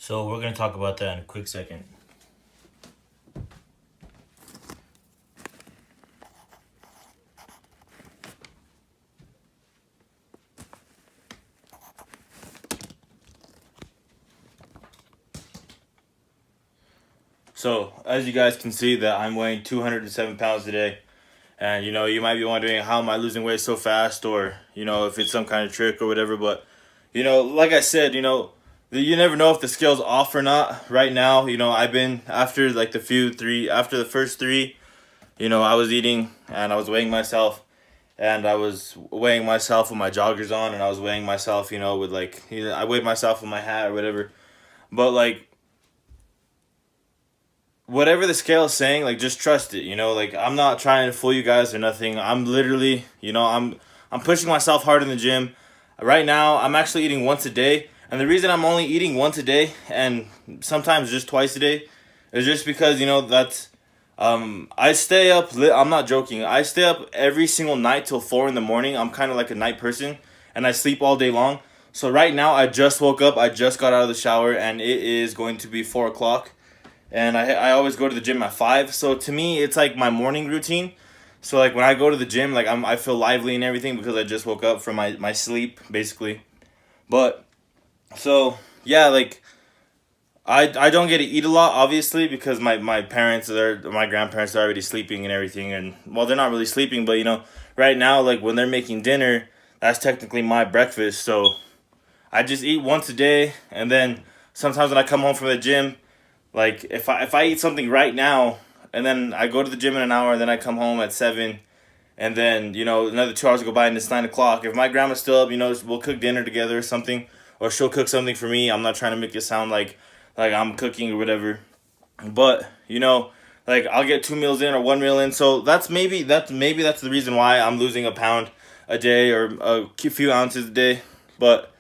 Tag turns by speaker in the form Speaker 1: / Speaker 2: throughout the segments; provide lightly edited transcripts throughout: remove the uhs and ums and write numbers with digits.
Speaker 1: So we're gonna talk about that in a quick second. So as you guys can see, that I'm weighing 207 pounds today, and you might be wondering, how am I losing weight so fast, or if it's some kind of trick or whatever. But like I said, you never know if the scale's off or not. Right now, I've been after like after the first three, I was eating and I was weighing myself, and I was weighing myself with my joggers on, and I was weighing myself, with like, I weighed myself with my hat or whatever. But like, whatever the scale is saying, like, just trust it. Like, I'm not trying to fool you guys or nothing. I'm literally, I'm pushing myself hard in the gym. Right now, I'm actually eating once a day, and the reason I'm only eating once a day and sometimes just twice a day is just because that's I stay up. I'm not joking. I stay up every single night till 4 in the morning. I'm kind of like a night person, and I sleep all day long. So right now, I just woke up. I just got out of the shower, and it is going to be 4 o'clock. And I always go to the gym at 5. So to me, it's like my morning routine. So like when I go to the gym, like I feel lively and everything because I just woke up from my sleep basically. But so yeah, like I don't get to eat a lot, obviously, because my parents are my grandparents are already sleeping and everything. And well, they're not really sleeping, but right now, like when they're making dinner, that's technically my breakfast. So I just eat once a day, and then sometimes when I come home from the gym, like if I eat something right now, and then I go to the gym in an hour, and then I come home at 7, and then another 2 hours go by and it's 9 o'clock. If my grandma's still up, we'll cook dinner together or something, or she'll cook something for me. I'm not trying to make it sound like I'm cooking or whatever, but like I'll get 2 meals in or 1 meal in. So that's the reason why I'm losing a pound a day or a few ounces a day, but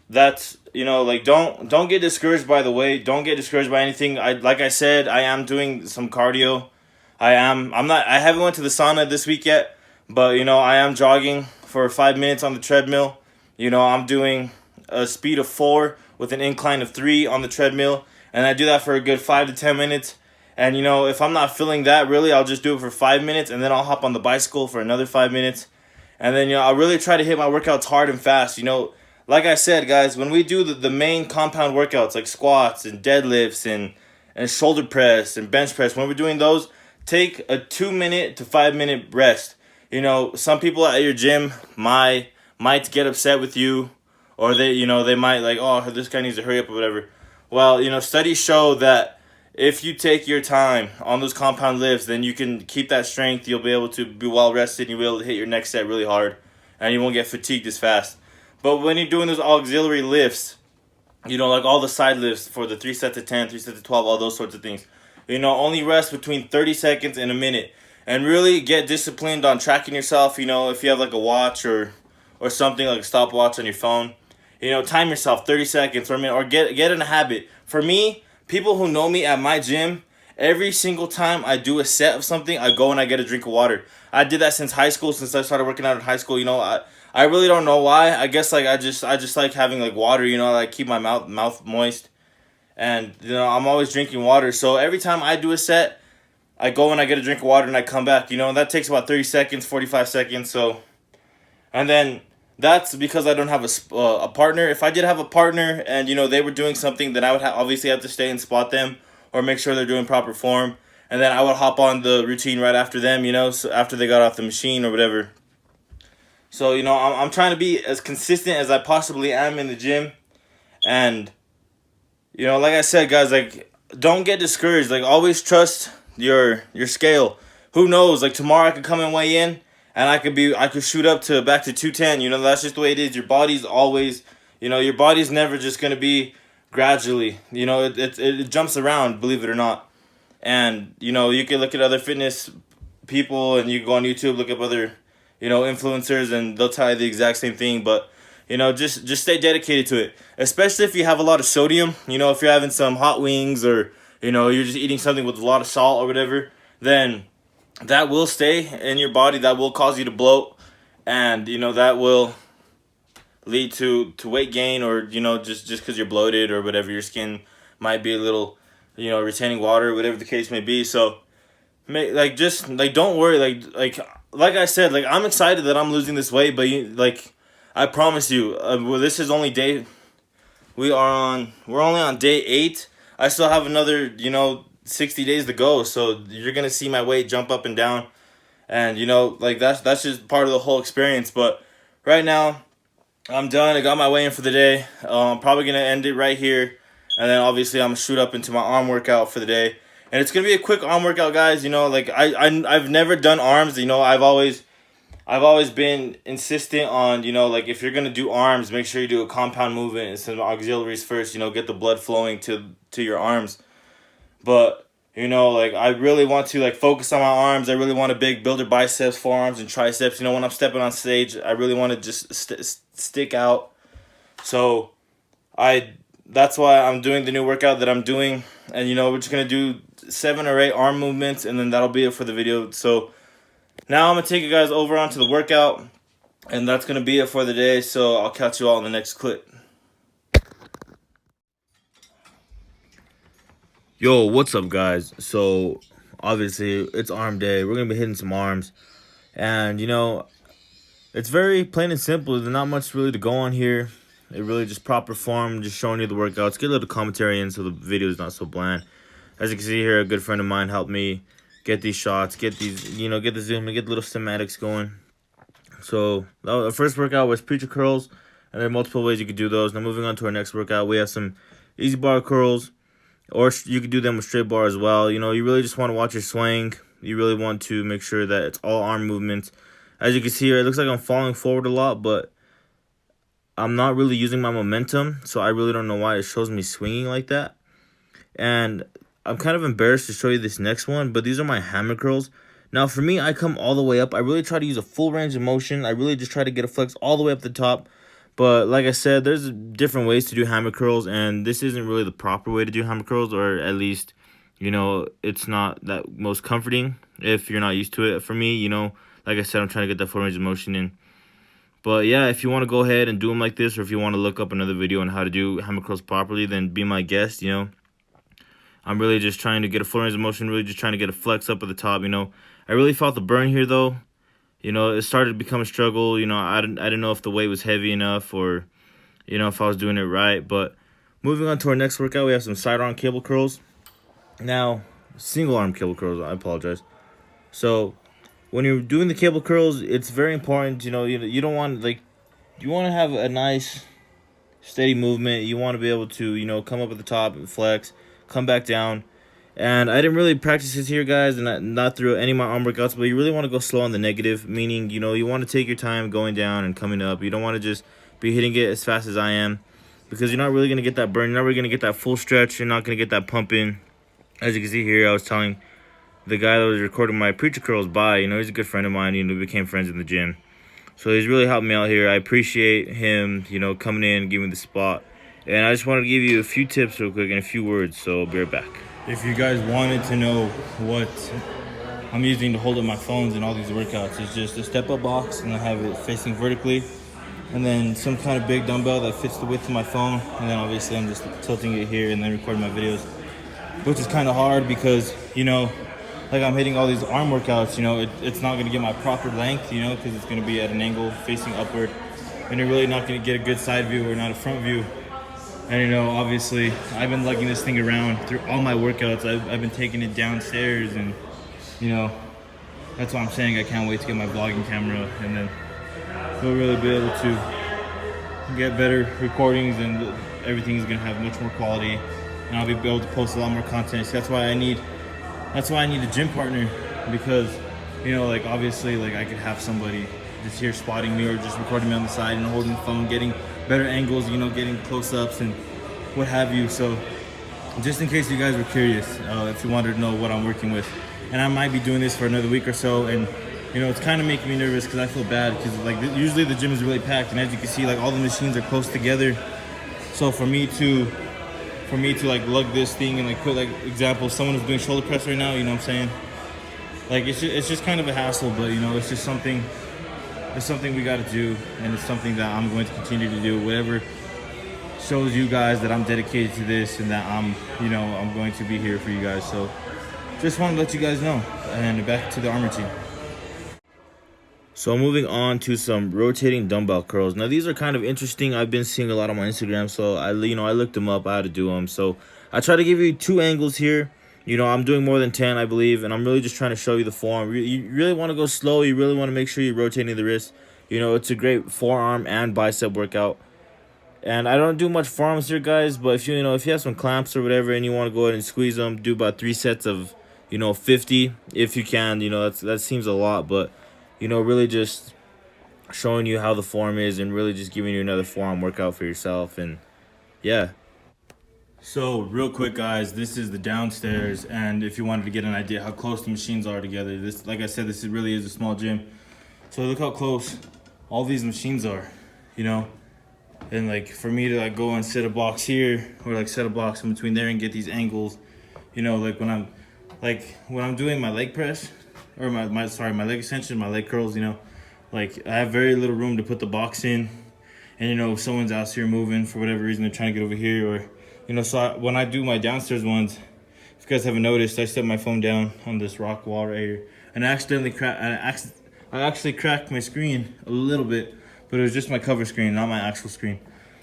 Speaker 1: that's like, don't get discouraged by the weight. Don't get discouraged by anything. Like I said, I am doing some cardio. I haven't went to the sauna this week yet, but I am jogging for 5 minutes on the treadmill. I'm doing a speed of 4 with an incline of 3 on the treadmill, and I do that for a good 5 to 10 minutes. And if I'm not feeling that, really, I'll just do it for 5 minutes, and then I'll hop on the bicycle for another 5 minutes. And then I'll really try to hit my workouts hard and fast. Like I said, guys, when we do the main compound workouts like squats and deadlifts and shoulder press and bench press, when we're doing those, take a 2 minute to 5 minute rest. Some people at your gym might get upset with you, or they might like, oh, this guy needs to hurry up or whatever. Well, studies show that if you take your time on those compound lifts, then you can keep that strength. You'll be able to be well rested. You'll be able to hit your next set really hard, and you won't get fatigued as fast. But when you're doing those auxiliary lifts, like all the side lifts for the 3 sets of 10, 3 sets of 12, all those sorts of things, only rest between 30 seconds and a minute. And really get disciplined on tracking yourself. If you have like a watch or something like a stopwatch on your phone, time yourself 30 seconds or a minute, or get in a habit. For me, people who know me at my gym, every single time I do a set of something, I go and I get a drink of water. I did that since high school, since I started working out in high school. I really don't know why. I guess like I just like having like water. Like keep my mouth moist, and I'm always drinking water. So every time I do a set, I go and I get a drink of water and I come back. And that takes about 30 seconds, 45 seconds. So, and then that's because I don't have a partner. If I did have a partner and they were doing something, then I would obviously have to stay and spot them or make sure they're doing proper form, and then I would hop on the routine right after them. So after they got off the machine or whatever. So I'm trying to be as consistent as I possibly am in the gym, and like I said, guys, like, don't get discouraged. Like, always trust your scale. Who knows? Like, tomorrow I could come and weigh in, and I could shoot up to back to 210. That's just the way it is. Your body's always, your body's never just gonna be gradually. It jumps around, believe it or not. And you can look at other fitness people, and you can go on YouTube, look up other influencers, and they'll tell you the exact same thing. But just stay dedicated to it, especially if you have a lot of sodium. If you're having some hot wings, or you're just eating something with a lot of salt or whatever, then that will stay in your body. That will cause you to bloat, and lead to weight gain, or just because you're bloated or whatever, your skin might be a little retaining water, whatever the case may be. So don't worry, like I said, like I'm excited that I'm losing this weight, but I promise you, well, this is only we're only on day 8. I still have another 60 days to go, so you're gonna see my weight jump up and down, and that's just part of the whole experience. But right now I'm done. I got my weigh in for the day. I'm probably gonna end it right here, and then obviously I'm gonna shoot up into my arm workout for the day. And it's gonna be a quick arm workout, guys. I've never done arms. I've always been insistent on if you're gonna do arms, make sure you do a compound movement instead of auxiliaries first. Get the blood flowing to your arms. But I really want to focus on my arms. I really want to build biceps, forearms, and triceps. When I'm stepping on stage, I really want to just stick out. So that's why I'm doing the new workout that I'm doing. And we're just gonna do 7 or 8 arm movements, and then that'll be it for the video. So now I'm gonna take you guys over onto the workout, and that's gonna be it for the day. So I'll catch you all in the next clip. Yo, what's up, guys? So obviously it's arm day. We're gonna be hitting some arms, and it's very plain and simple. There's not much really to go on here. It really just proper form, just showing you the workouts. Get a little commentary in so the video is not so bland. As you can see here, a good friend of mine helped me get these shots, get these, get the zoom, and get the little schematics going. So the first workout was preacher curls, and there are multiple ways you could do those. Now moving on to our next workout, we have some easy bar curls, or you could do them with straight bar as well. You really just want to watch your swing. You really want to make sure that it's all arm movements. As you can see here, it looks like I'm falling forward a lot, but I'm not really using my momentum, so I really don't know why it shows me swinging like that. And I'm kind of embarrassed to show you this next one, but these are my hammer curls. Now, for me, I come all the way up. I really try to use a full range of motion. I really just try to get a flex all the way up the top. But like I said, there's different ways to do hammer curls, and this isn't really the proper way to do hammer curls, or at least, it's not that most comforting if you're not used to it. For me, like I said, I'm trying to get that full range of motion in. But yeah, if you want to go ahead and do them like this, or if you want to look up another video on how to do hammer curls properly, then be my guest. I'm really just trying to get a full range of motion, really just trying to get a flex up at the top. I really felt the burn here though. It started to become a struggle. I didn't know if the weight was heavy enough, or if I was doing it right. But moving on to our next workout, we have some sidearm cable curls. Now, single arm cable curls, I apologize. So when you're doing the cable curls, it's very important, you don't want you want to have a nice steady movement. You want to be able to come up at the top and flex, come back down. And I didn't really practice this here, guys, and not through any of my arm workouts, but you really want to go slow on the negative, meaning you want to take your time going down and coming up. You don't want to just be hitting it as fast as I am, because you're not really going to get that burn. You're not really going to get that full stretch. You're not going to get that pump in. As you can see here, I was telling the guy that was recording my preacher curls by, he's a good friend of mine. We became friends in the gym, so he's really helped me out here. I appreciate him coming in and giving me the spot. And I just wanted to give you a few tips real quick and a few words, so I'll be right back. If you guys wanted to know what I'm using to hold up my phones and all these workouts, it's just a step-up box, and I have it facing vertically, and then some kind of big dumbbell that fits the width of my phone, and then obviously I'm just tilting it here and then recording my videos, which is kind of hard because like I'm hitting all these arm workouts, it's not going to get my proper length, because it's going to be at an angle facing upward, and you're really not going to get a good side view or not a front view. And obviously I've been lugging this thing around through all my workouts. I've been taking it downstairs, and that's why I'm saying I can't wait to get my vlogging camera, and then we'll really be able to get better recordings, and everything's gonna have much more quality, and I'll be able to post a lot more content. So that's why I need a gym partner, because obviously I could have somebody just here spotting me, or just recording me on the side and holding the phone, getting better angles, getting close-ups and what have you. So just in case you guys were curious, if you wanted to know what I'm working with, and I might be doing this for another week or so, and it's kind of making me nervous because I feel bad, because usually the gym is really packed, and as you can see, all the machines are close together. So for me to lug this thing and put example, someone who's doing shoulder press right now, you know what I'm saying, it's just kind of a hassle. But it's just something it's something we got to do, and it's something that I'm going to continue to do. Whatever shows you guys that I'm dedicated to this and that I'm going to be here for you guys. So just want to let you guys know. And back to the armor team. So moving on to some rotating dumbbell curls. Now these are kind of interesting. I've been seeing a lot on my Instagram, so I looked them up, how to do them. So I try to give you 2 angles here. I'm doing more than 10, I believe, and I'm really just trying to show you the form. You really want to go slow. You really want to make sure you're rotating the wrist. It's a great forearm and bicep workout. And I don't do much forearms here, guys, but if you have some clamps or whatever and you want to go ahead and squeeze them, do about 3 sets of 50 if you can. That seems a lot, but really just showing you how the form is and really just giving you another forearm workout for yourself. And yeah. So real quick, guys, this is the downstairs, and if you wanted to get an idea how close the machines are together, this, like I said, this really is a small gym. So look how close all these machines are, and like for me to like go and set a box here or like set a box in between there and get these angles, like when I'm doing my leg press or my leg extension, my leg curls, like I have very little room to put the box in, and if someone's out here moving for whatever reason, they're trying to get over here, or so when I do my downstairs ones, if you guys haven't noticed, I set my phone down on this rock wall right here, and I actually cracked my screen a little bit, but it was just my cover screen, not my actual screen.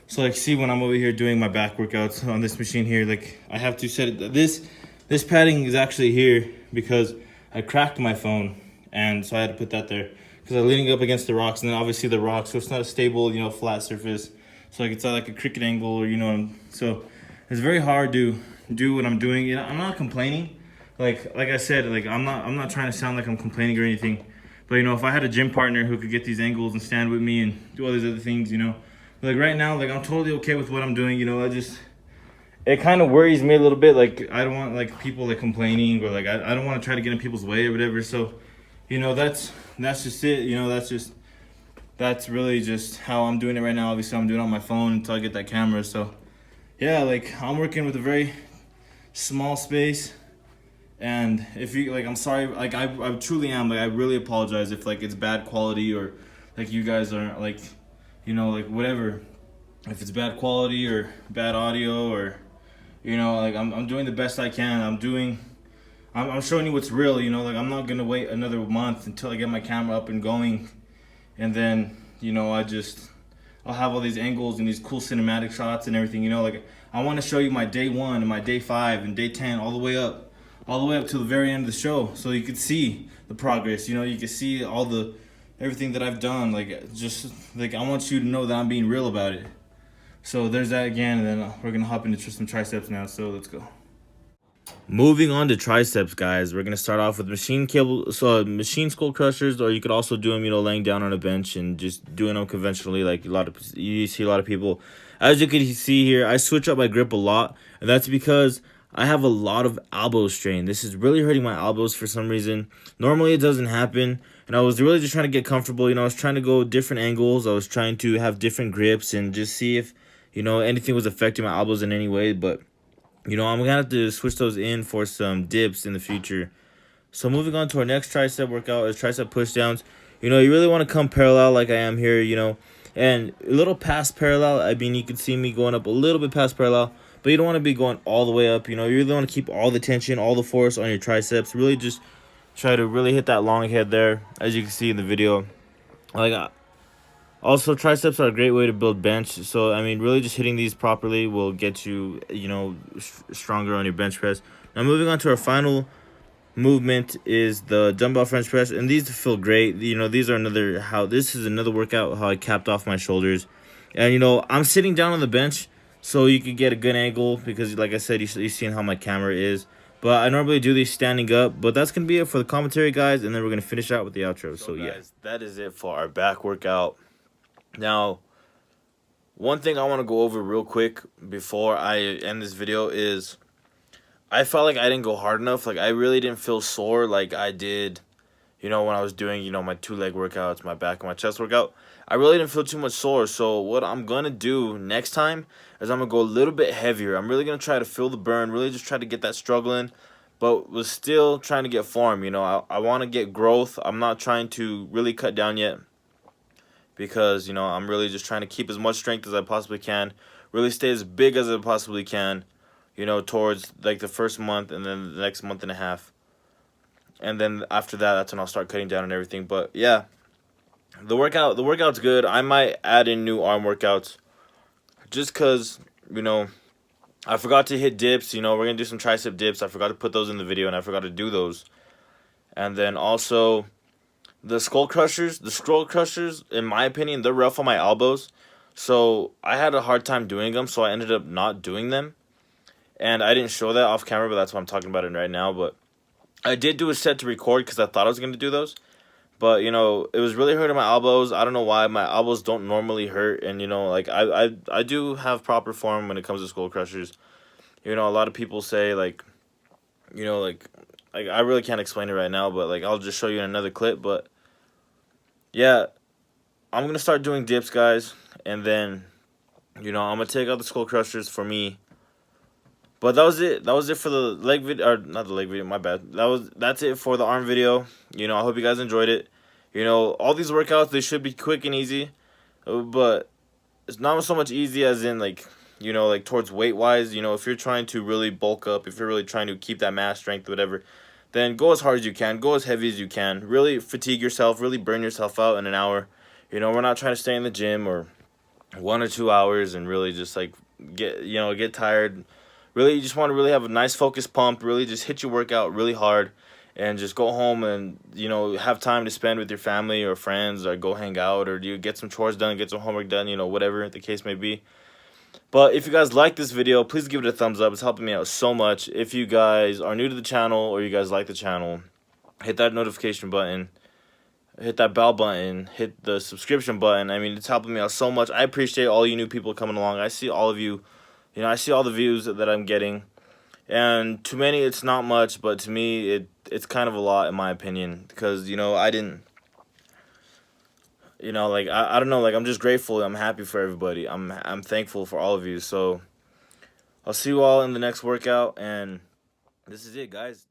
Speaker 1: So like, see, when I'm over here doing my back workouts on this machine here, like I have to set it. This padding is actually here because I cracked my phone, and so I had to put that there because I'm leaning up against the rocks, and then obviously the rocks, so it's not a stable, flat surface. So like it's not like a cricket angle, or so it's very hard to do what I'm doing. I'm not complaining. Like I said, like I'm not trying to sound like I'm complaining or anything. But if I had a gym partner who could get these angles and stand with me and do all these other things, like right now, like I'm totally okay with what I'm doing. It kind of worries me a little bit. Like I don't want like people like complaining, or like I don't want to try to get in people's way or whatever. So, that's just it. That's really just how I'm doing it right now. Obviously, I'm doing it on my phone until I get that camera. So, yeah, like I'm working with a very small space. And if you like, I'm sorry, like I truly am, like I really apologize if like it's bad quality, or like you guys aren't like, like whatever, if it's bad quality or bad audio, or like I'm doing the best I can. I'm showing you what's real. Like I'm not gonna wait another month until I get my camera up and going, and then I'll have all these angles and these cool cinematic shots and everything. Like I want to show you my day 1 and my day 5 and day 10 all the way up to the very end of the show, so you could see the progress. You can see everything that I've done. Like just like I want you to know that I'm being real about it. So there's that again, and then we're gonna hop into some triceps now. So let's go. Moving on to triceps, guys, we're gonna start off with machine skull crushers, or you could also do them, laying down on a bench and just doing them conventionally, like you see a lot of people. As you can see here, I switch up my grip a lot, and that's because I have a lot of elbow strain. This is really hurting my elbows for some reason. Normally it doesn't happen, and I was really just trying to get comfortable. I was trying to go different angles. I was trying to have different grips and just see if anything was affecting my elbows in any way. But I'm gonna have to switch those in for some dips in the future. So moving on to our next tricep workout is tricep push downs. You really want to come parallel like I am here, and a little past parallel. I mean, you can see me going up a little bit past parallel, but you don't want to be going all the way up. You really want to keep all the tension, all the force on your triceps. Really just try to really hit that long head there, as you can see in the video. Also, triceps are a great way to build bench. So, I mean, really just hitting these properly will get you, stronger on your bench press. Now, moving on to our final movement is the dumbbell French press. And these feel great. These are this is another workout how I capped off my shoulders. And, I'm sitting down on the bench, so you could get a good angle because, like I said, you're seeing how my camera is. But I normally do these standing up. But that's going to be it for the commentary, guys. And then we're going to finish out with the outro. So yeah, guys, that is it for our back workout. Now, one thing I want to go over real quick before I end this video is I felt like I didn't go hard enough. Like, I really didn't feel sore like I did, when I was doing, my 2-leg workouts, my back and my chest workout. I really didn't feel too much sore. So what I'm going to do next time is I'm going to go a little bit heavier. I'm really going to try to feel the burn, really just try to get that struggle in, but was still trying to get form. I want to get growth. I'm not trying to really cut down yet. because, you know, I'm really just trying to keep as much strength as I possibly can, really stay as big as I possibly can, you know, towards like the first month and then the next month and a half. And then after that, that's when I'll start cutting down and everything. But yeah, the workout's good. I might add in new arm workouts just because, you know, I forgot to hit dips. You know, we're going to do some tricep dips. I forgot to put those in the video, and I forgot to do those. And then also the skull crushers. The skull crushers, in my opinion, they're rough on my elbows. So I had a hard time doing them, so I ended up not doing them. And I didn't show that off camera, but that's why I'm talking about it right now. But I did do a set to record because I thought I was going to do those. But, you know, it was really hurting my elbows. I don't know why. My elbows don't normally hurt. And, you know, like, I do have proper form when it comes to skull crushers. You know, a lot of people say, like, you know, like I really can't explain it right now. But, like, I'll just show you in another clip. But, yeah, I'm going to start doing dips, guys. And then, you know, I'm going to take out the skull crushers for me. But that was it. That was it for the leg video, or not the leg video, my bad. That's it for the arm video. You know, I hope you guys enjoyed it. You know, all these workouts, they should be quick and easy, but it's not so much easy as in, like, you know, like towards weight wise. You know, if you're trying to really bulk up, if you're really trying to keep that mass strength, whatever, then go as hard as you can, go as heavy as you can. Really fatigue yourself, really burn yourself out in an hour. You know, we're not trying to stay in the gym or 1 or 2 hours and really just like get tired. Really, you just want to really have a nice focused pump, really just hit your workout really hard, and just go home and, you know, have time to spend with your family or friends, or go hang out, or you get some chores done, get some homework done, you know, whatever the case may be. But if you guys like this video, please give it a thumbs up. It's helping me out so much. If you guys are new to the channel or you guys like the channel, hit that notification button, hit that bell button, hit the subscription button. I mean, it's helping me out so much. I appreciate all you new people coming along. I see all of you. You know, I see all the views that I'm getting, and to many it's not much, but to me it's kind of a lot in my opinion, because, you know, I didn't, you know, like I don't know, like I'm just grateful. I'm happy for everybody. I'm thankful for all of you. So I'll see you all in the next workout, and this is it, guys.